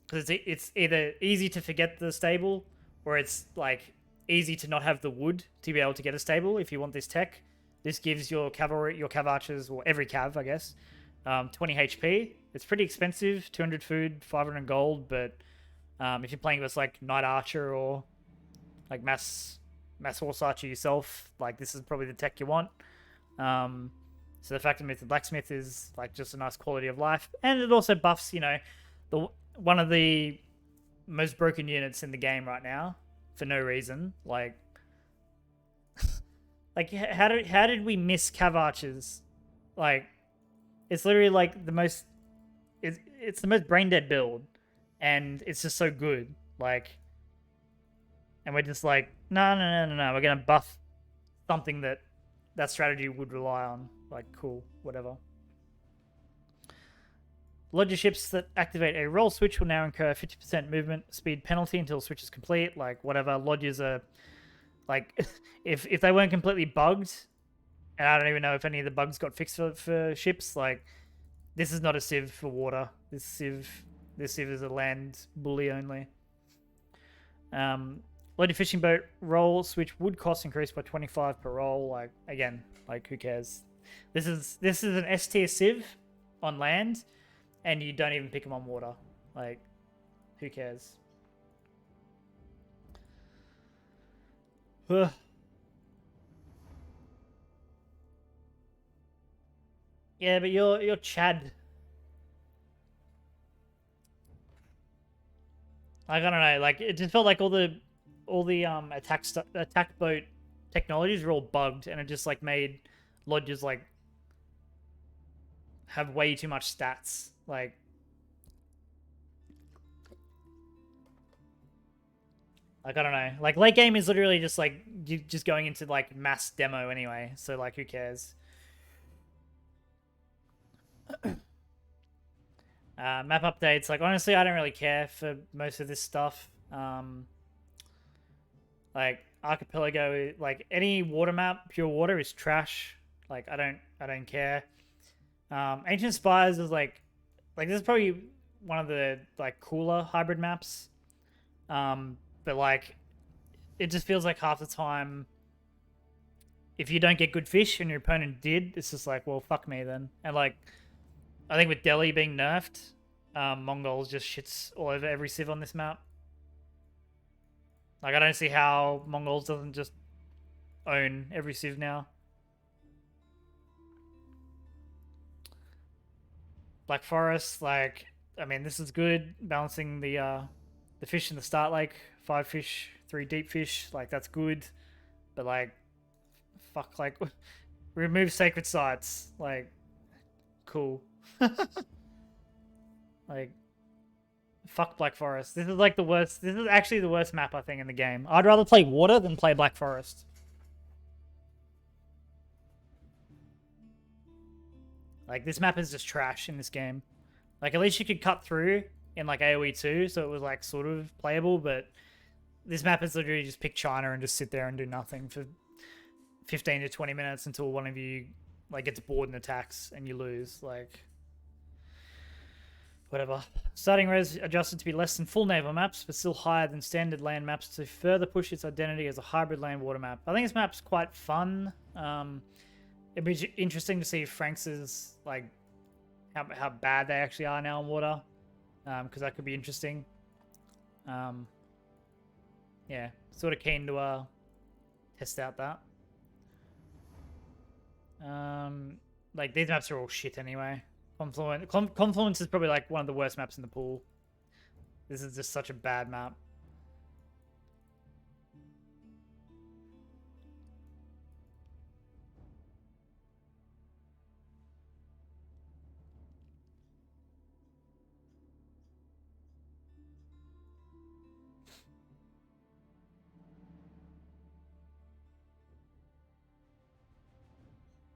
Because it's either easy to forget the stable or it's like easy to not have the wood to be able to get a stable if you want this tech. This gives your cavalry, your Cav Archers, or every Cav, I guess, 20 HP. It's pretty expensive, 200 food, 500 gold, but if you're playing with like Knight Archer or like mass Horse Archer yourself, like this is probably the tech you want. So the fact that the blacksmith is like just a nice quality of life, and it also buffs, you know, one of the most broken units in the game right now for no reason. Like, like how did we miss Cav Archers? Like, it's literally like the most, it's the most brain dead build, and it's just so good. Like, and we're just like, no, we're gonna buff something that strategy would rely on. Like, cool, whatever. Lodger ships that activate a roll switch will now incur 50% movement speed penalty until switch is complete. Like, whatever. Lodgers are, like, if they weren't completely bugged, and I don't even know if any of the bugs got fixed for ships, like, this is not a civ for water. This civ is a land bully only. Lodger fishing boat roll switch would cost increase by 25 per roll. Like, again, like, who cares? This is an S tier civ on land, and you don't even pick them on water. Like, who cares? Yeah, but you're Chad. Like, I don't know. Like, it just felt like all the attack boat technologies were all bugged, and it just like made Lodgers like have way too much stats. Like, I don't know. Like, late game is literally just like you just going into like mass demo anyway. So like, who cares? Map updates. Like, honestly, I don't really care for most of this stuff. Like, Archipelago, like any water map, pure water is trash. Like, I don't care. Ancient Spires is like this is probably one of the like cooler hybrid maps. But like, it just feels like half the time, if you don't get good fish and your opponent did, it's just like, well, fuck me then. And like, I think with Delhi being nerfed, Mongols just shits all over every civ on this map. Like, I don't see how Mongols doesn't just own every civ now. Black Forest, like, I mean, this is good. Balancing the fish in the start lake. 5 fish, 3 deep fish. Like, that's good. But, like, fuck, like, remove sacred sites. Like, cool. Like, fuck Black Forest. This is like the worst. This is actually the worst map, I think, in the game. I'd rather play Water than play Black Forest. Like, this map is just trash in this game. Like, at least you could cut through in, like, AOE2, so it was, like, sort of playable, but this map is literally just pick China and just sit there and do nothing for 15 to 20 minutes until one of you, like, gets bored and attacks and you lose. Like, whatever. Starting res adjusted to be less than full naval maps, but still higher than standard land maps to further push its identity as a hybrid land-water map. I think this map's quite fun. It'd be interesting to see if Frank's is, like, how bad they actually are now in water, because that could be interesting. Yeah, sort of keen to test out that. Like, these maps are all shit anyway. Confluence is probably like one of the worst maps in the pool. This is just such a bad map.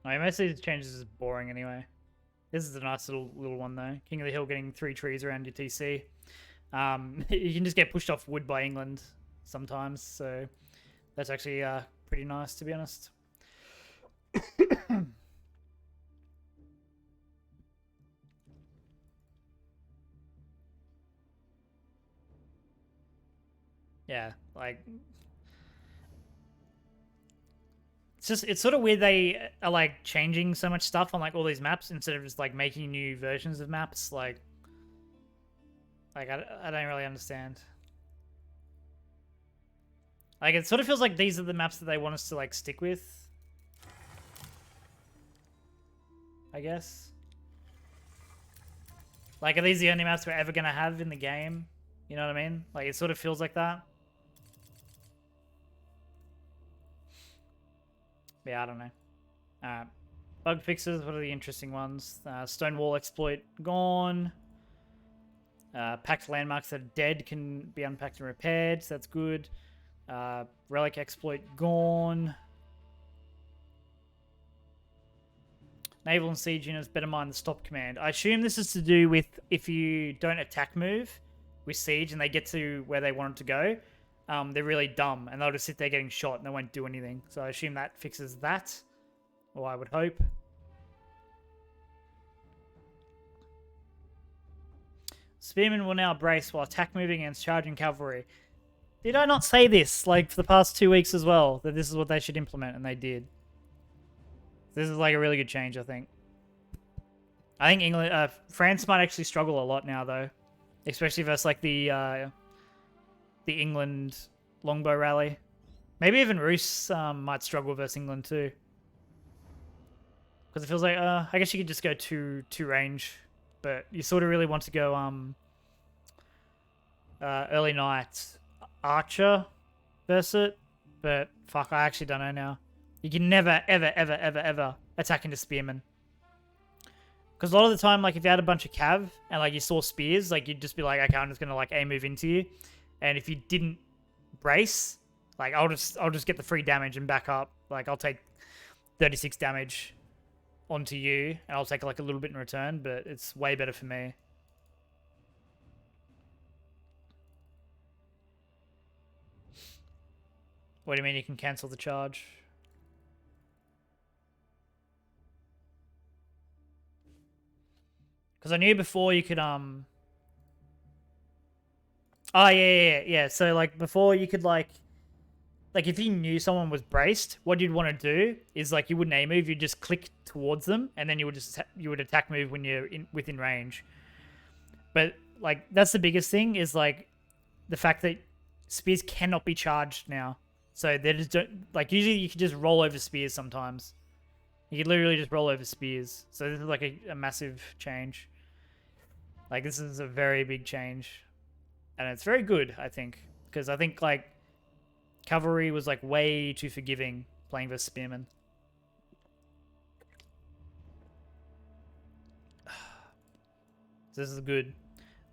I mean, most of these changes is boring anyway. This is a nice little one though. King of the Hill getting 3 trees around your TC. You can just get pushed off wood by England sometimes, so that's actually pretty nice, to be honest. Yeah, like, it's sort of weird they are like changing so much stuff on like all these maps instead of just like making new versions of maps. Like I don't really understand. Like, it sort of feels like these are the maps that they want us to like stick with, I guess. Like, are these the only maps we're ever gonna have in the game? You know what I mean? Like, it sort of feels like that. Yeah, I don't know. Bug fixes, what are the interesting ones? Stonewall exploit gone. Packed landmarks that are dead can be unpacked and repaired, so that's good. Relic exploit gone. Naval and siege units better mind the stop command. I assume this is to do with if you don't attack move with siege and they get to where they want it to go, they're really dumb and they'll just sit there getting shot and they won't do anything. So I assume that fixes that, or I would hope. Spearmen will now brace while attack moving against charging cavalry. Did I not say this, like, for the past 2 weeks as well, that this is what they should implement, and they did? This is, like, a really good change, I think. I think France might actually struggle a lot now, though. Especially versus, like, the England longbow rally. Maybe even Roos might struggle versus England, too. Because it feels like, I guess you could just go two range, but you sort of really want to go, early night archer versus it, but fuck, I actually don't know now. You can never, ever, ever, ever, ever attack into spearmen. Because a lot of the time, like, if you had a bunch of cav and, like, you saw spears, like, you'd just be like, okay, I'm just going to, like, A-move into you. And if you didn't brace, like, I'll just get the free damage and back up. Like, I'll take 36 damage onto you, and I'll take, like, a little bit in return, but it's way better for me. What do you mean you can cancel the charge? Because I knew before you could, Oh, yeah. So, like, before you could, like, if you knew someone was braced, what you'd want to do is, like, you wouldn't A-move, you'd just click towards them, and then you would attack move when you're within range. But, like, that's the biggest thing, is, like, the fact that spears cannot be charged now. So they just don't, like, usually you could just roll over spears sometimes. You could literally just roll over spears. So this is like a massive change. Like, this is a very big change. And it's very good, I think. Because I think, like, cavalry was, like, way too forgiving playing versus spearmen. So this is good.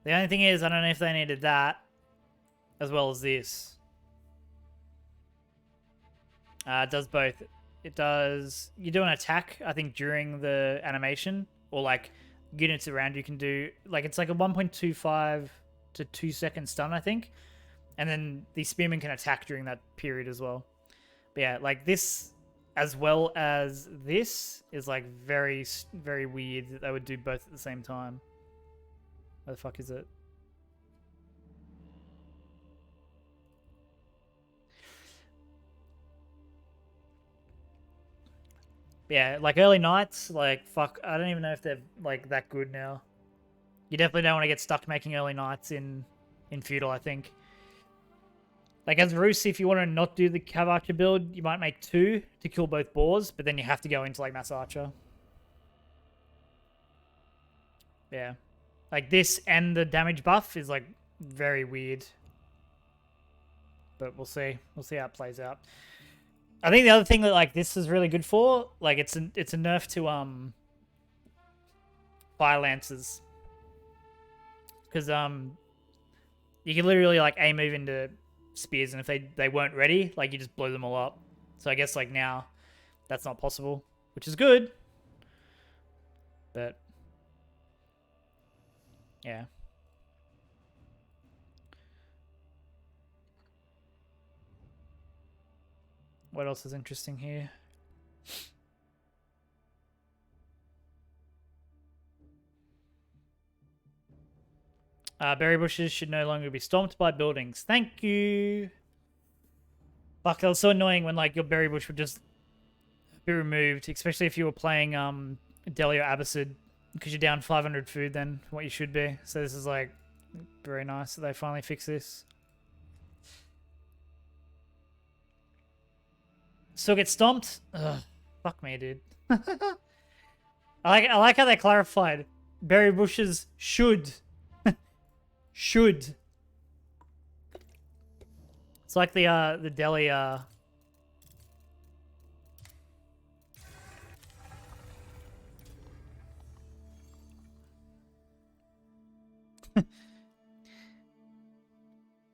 The only thing is, I don't know if they needed that as well as this. It does both. It does... You do an attack, I think, during the animation. Or, like, units around you can do... Like, it's like a 1.25 to 2 second stun, I think. And then the spearmen can attack during that period as well. But yeah, like this, as well as this, is like very, very weird that they would do both at the same time. Where the fuck is it? Yeah, like early nights, like fuck, I don't even know if they're like that good now. You definitely don't want to get stuck making early nights in Feudal, I think. Like as Roos, if you want to not do the Cav Archer build, you might make 2 to kill both boars, but then you have to go into like Mass Archer. Yeah. Like this and the damage buff is like very weird. But we'll see. We'll see how it plays out. I think the other thing that like this is really good for, like it's a nerf to fire lances. Because you can literally like aim move into spears, and if they weren't ready, like you just blow them all up. So I guess like now that's not possible, which is good. But yeah. What else is interesting here? Berry bushes should no longer be stomped by buildings. Thank you. Fuck, that was so annoying when like your berry bush would just be removed, especially if you were playing Delhi or Abbasid, because you're down 500 food then what you should be. So this is like very nice that they finally fix this. Still get stomped? Ugh, fuck me, dude. I like how they clarified. Berry bushes should. Should. It's like the Delhi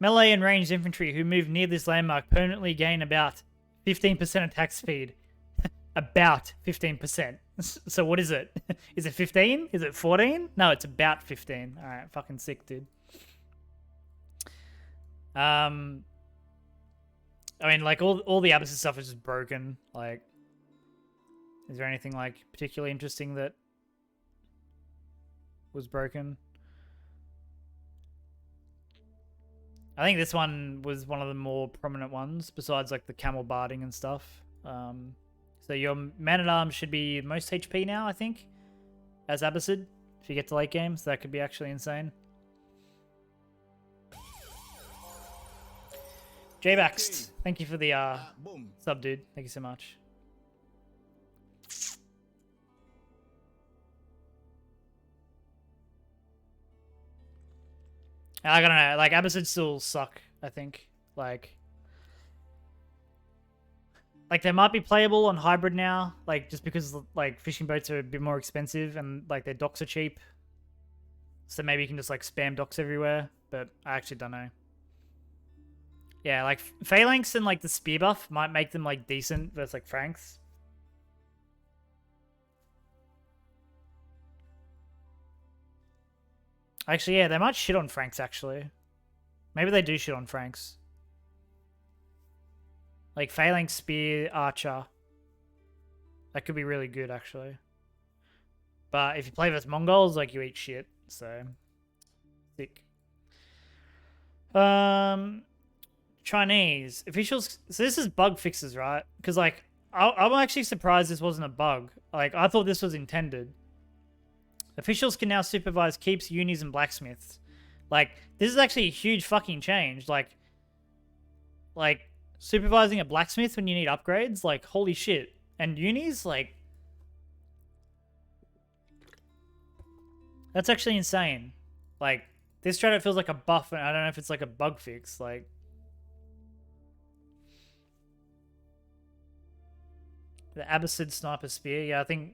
melee and ranged infantry who move near this landmark permanently gain about 15% attack speed. About 15%. So what is it? Is it 15? Is it 14? No, it's about 15. Alright, fucking sick, dude. I mean, like, all the Abbasid stuff is just broken. Like, is there anything, like, particularly interesting that was broken? I think this one was one of the more prominent ones, besides, like, the camel barding and stuff. So your man-at-arms should be most HP now, I think, as Abbasid, if you get to late game, so that could be actually insane. J-Baxed, thank you for the sub, dude. Thank you so much. I don't know, like, Abbasid still suck, I think. Like, they might be playable on hybrid now, like, just because, like, fishing boats are a bit more expensive and, like, their docks are cheap. So maybe you can just, like, spam docks everywhere, but I actually don't know. Yeah, like, Phalanx and, like, the spear buff might make them, like, decent versus, like, Franks. Actually, yeah, they might shit on Franks, actually. Maybe they do shit on Franks. Like, Phalanx, Spear, Archer. That could be really good, actually. But if you play versus Mongols, like, you eat shit. So, sick. Chinese. Officials... So this is bug fixes, right? Because, like, I'm actually surprised this wasn't a bug. Like, I thought this was intended. Officials can now supervise keeps, unis, and blacksmiths. Like, this is actually a huge fucking change. Like, supervising a blacksmith when you need upgrades, like, holy shit. And unis, like, that's actually insane. Like, this straight up feels like a buff, and I don't know if it's like a bug fix. Like, the Abbasid sniper spear. Yeah, I think,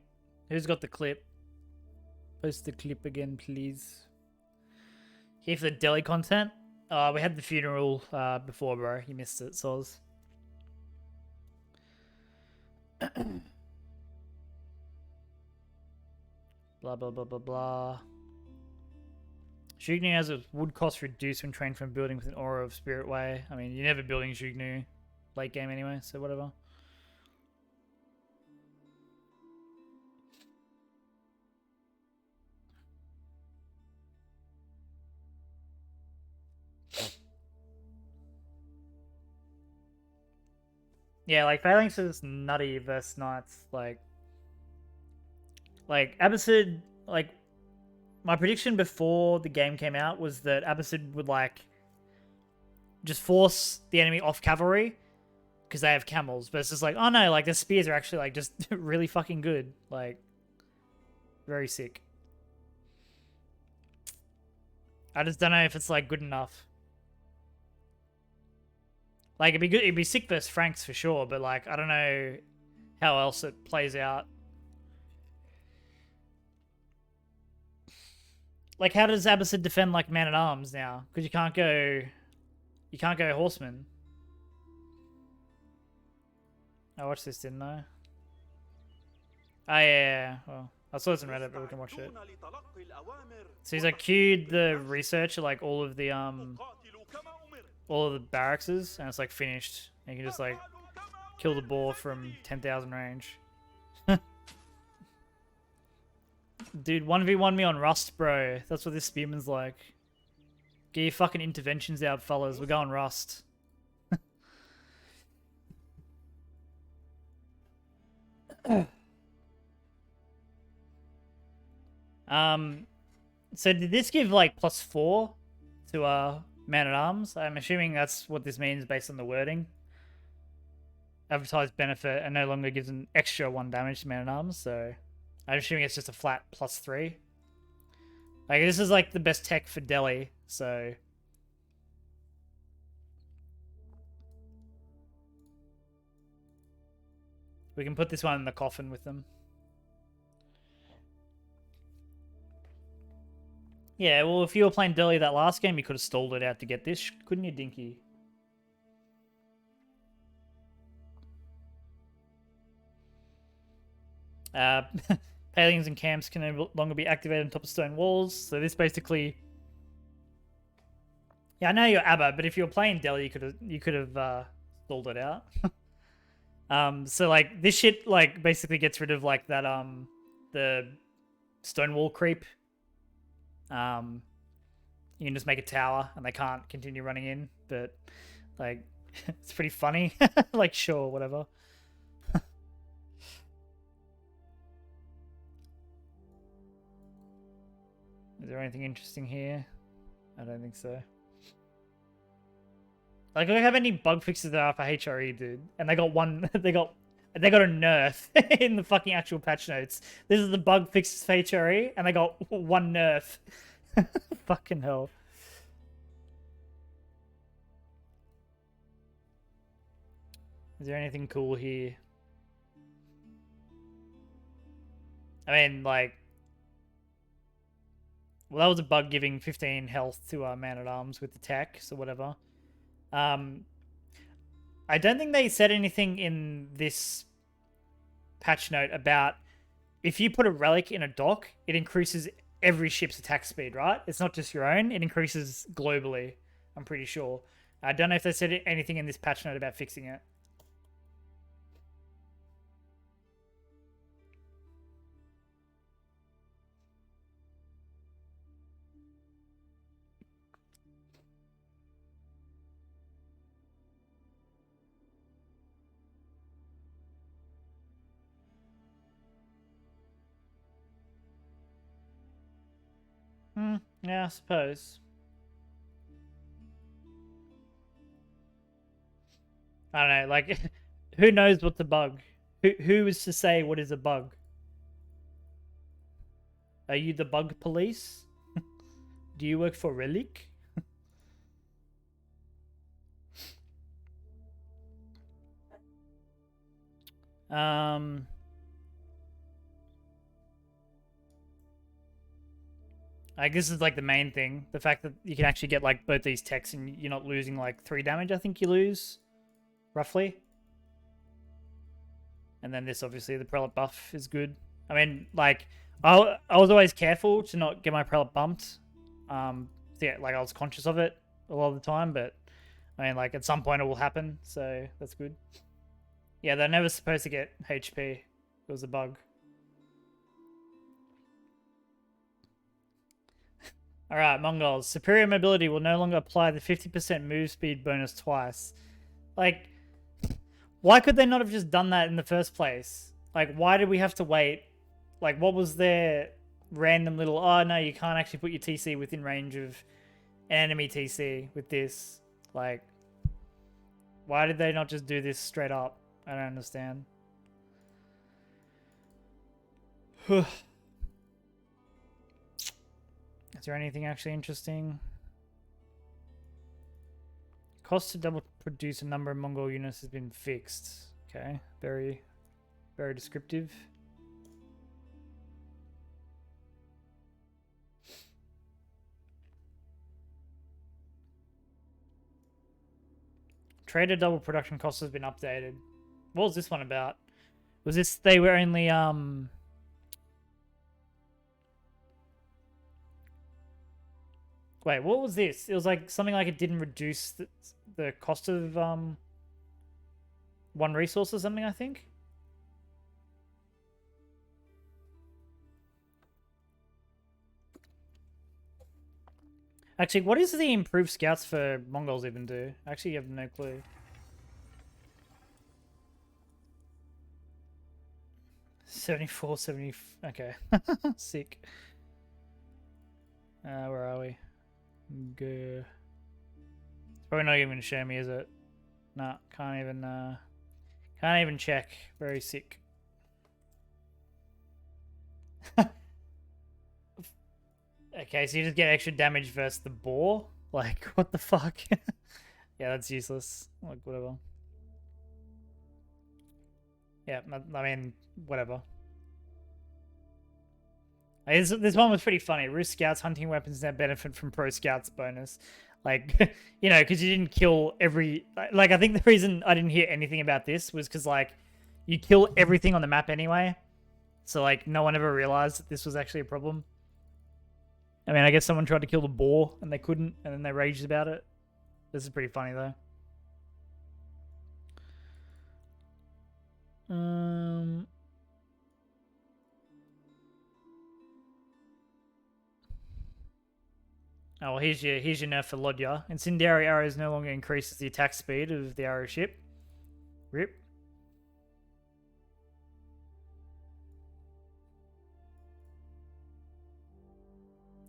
who's got the clip? Post the clip again, please. Here for the Delhi content. We had the funeral before, bro. You missed it, Soz. Blah, blah, blah, blah, blah. Shugnu has its wood cost reduced when trained from building with an aura of Spirit Way. I mean, you're never building Shugnu late game anyway, so whatever. Yeah, like Phalanx is nutty versus Knights. Like Abbasid, like my prediction before the game came out was that Abbasid would like just force the enemy off cavalry because they have camels, but it's just like, oh no, like the spears are actually like just really fucking good, like very sick. I just don't know if it's like good enough. Like it'd be good, it'd be sick versus Franks for sure, but like I don't know how else it plays out. Like how does Abbasid defend like man at arms now? Because you can't go Horseman. I watched this, didn't I? Oh yeah. Well, I saw this in Reddit, but we can watch it. So he's like queued the research of like all of the barracks, and it's like finished. And you can just like kill the boar from 10,000 range. Dude, 1v1 me on Rust, bro. That's what this spearman's like. Get your fucking interventions out, fellas. We're going Rust. So did this give like +4 to man-at-arms? I'm assuming that's what this means based on the wording. Advertised benefit and no longer gives an extra 1 damage to man-at-arms, so I'm assuming it's just a flat +3. Like this is like the best tech for Delhi, so we can put this one in the coffin with them. Yeah, well, if you were playing Delhi that last game, you could have stalled it out to get this, couldn't you, Dinky? Palings and camps can no longer be activated on top of stone walls, so this basically... Yeah, I know you're Abba, but if you were playing Delhi, you could have stalled it out. So like this shit like basically gets rid of like that the stone wall creep. You can just make a tower and they can't continue running in, but like it's pretty funny. Like sure, whatever. Is there anything interesting here? I don't think so. Like, look how many bug fixes there are for HRE, dude. And they got one, they got a nerf in the fucking actual patch notes. This is the bug fixes for HRE, and they got 1 nerf. Fucking hell. Is there anything cool here? I mean, like... Well, that was a bug giving 15 health to our man-at-arms with the tech, so whatever. I don't think they said anything in this patch note about if you put a relic in a dock, it increases every ship's attack speed, right? It's not just your own, it increases globally, I'm pretty sure. I don't know if they said anything in this patch note about fixing it. Yeah, I suppose. I don't know, like, who knows what's a bug? Who is to say what is a bug? Are you the bug police? Do you work for Relic? Like, this is like the main thing. The fact that you can actually get like both these techs and you're not losing like 3 damage, I think you lose. Roughly. And then this, obviously, the prelate buff is good. I mean, like, I was always careful to not get my prelate bumped. Yeah, like, I was conscious of it a lot of the time, but, I mean, like, at some point it will happen, so that's good. Yeah, they're never supposed to get HP. It was a bug. Alright, Mongols. Superior mobility will no longer apply the 50% move speed bonus twice. Like, why could they not have just done that in the first place? Like, why did we have to wait? Like, what was their random little, oh no, you can't actually put your TC within range of an enemy TC with this? Like, why did they not just do this straight up? I don't understand. Is there anything actually interesting? Cost to double produce a number of Mongol units has been fixed. Okay, very, very descriptive. Trader double production cost has been updated. What was this one about? Was this they were only Wait, what was this? It was like something like it didn't reduce the cost of one resource or something, I think. Actually, what does the improved scouts for Mongols even do? Actually, you have no clue. 74, 70. Okay. Sick. Where are we? Go. It's probably not even gonna show me, is it? Nah, can't even check. Very sick. Okay, so you just get extra damage versus the boar? Like, what the fuck? Yeah, that's useless. Like, whatever. Yeah, I mean, whatever. This one was pretty funny. Roost Scouts hunting weapons now benefit from Pro Scouts bonus. Like, you know, because you didn't kill every... Like, I think the reason I didn't hear anything about this was because, like, you kill everything on the map anyway. So, like, no one ever realized that this was actually a problem. I mean, I guess someone tried to kill the boar and they couldn't, and then they raged about it. This is pretty funny, though. Oh, well, here's your nerf for Lodya. Incendiary arrows no longer increases the attack speed of the arrow ship. Rip.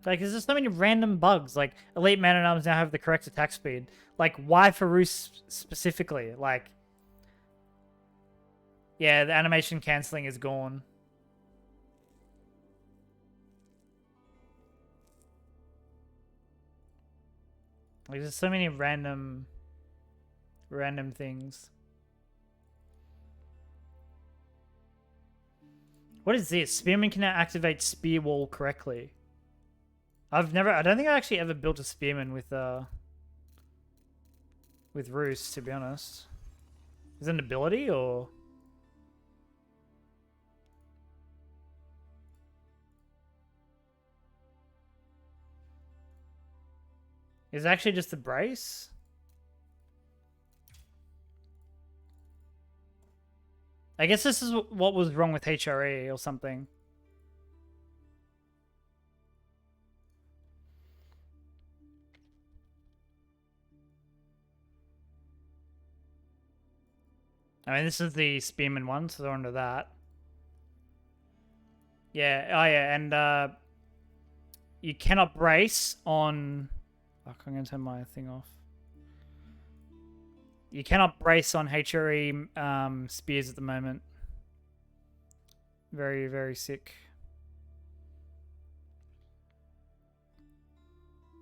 Like, there's just so many random bugs. Like, elite man-at-arms now have the correct attack speed. Like, why for Roost specifically? Like, yeah, the animation cancelling is gone. Like, there's so many random things. What is this? Spearman can now activate Spear Wall correctly. I don't think I actually ever built a Spearman with Roost, to be honest. Is it an ability, or...? Is it actually just the brace? I guess this is what was wrong with HRE or something. I mean, this is the Spearman one, so they're onto that. Yeah, oh yeah, and you cannot brace on... Fuck, I'm going to turn my thing off. You cannot brace on HRE spears at the moment. Very, very sick.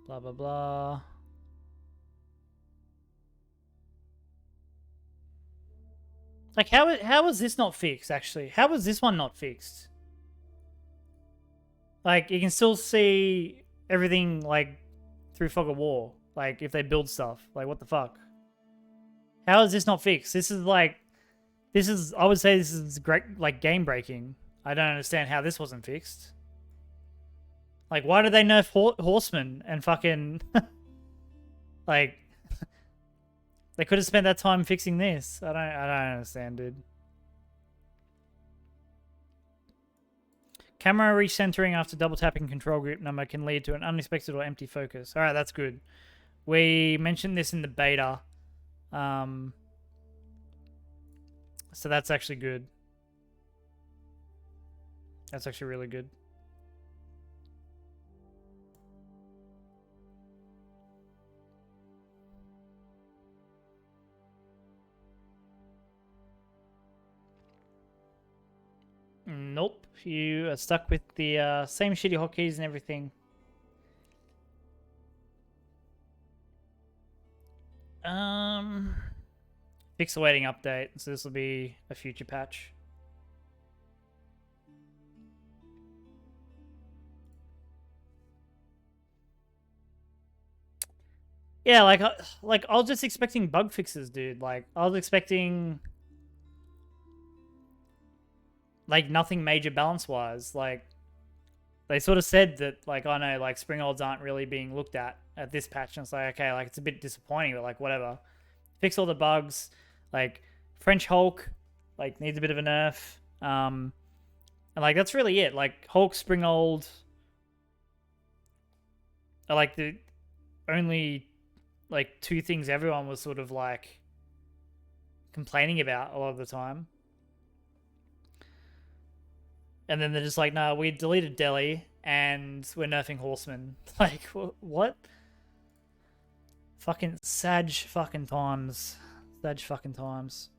Blah, blah, blah. Like, how was this not fixed, actually? How was this one not fixed? Like, you can still see everything like through Fog of War. Like if they build stuff, like what the fuck? How is this not fixed? This is I would say this is great, like game breaking. I don't understand how this wasn't fixed. Like why did they nerf Horseman and fucking like they could have spent that time fixing this. I don't understand, dude. Camera recentering after double tapping control group number can lead to an unexpected or empty focus. All right, that's good. We mentioned this in the beta. So that's actually good. That's actually really good. Nope, you are stuck with the same shitty hotkeys and everything. Fix awaiting update, so this will be a future patch. Yeah, like I was just expecting bug fixes, dude. Like I was expecting like nothing major balance wise. Like they sort of said that like I know like springolds aren't really being looked at this patch, and it's like okay, like it's a bit disappointing, but like whatever. Fix all the bugs. Like French Hulk, like needs a bit of a nerf. And like that's really it. Like Hulk, springold are like the only like two things everyone was sort of like complaining about a lot of the time. And then they're just like, no, we deleted Delhi and we're nerfing Horseman. Like, what? Fucking Sag fucking times. Sag fucking times.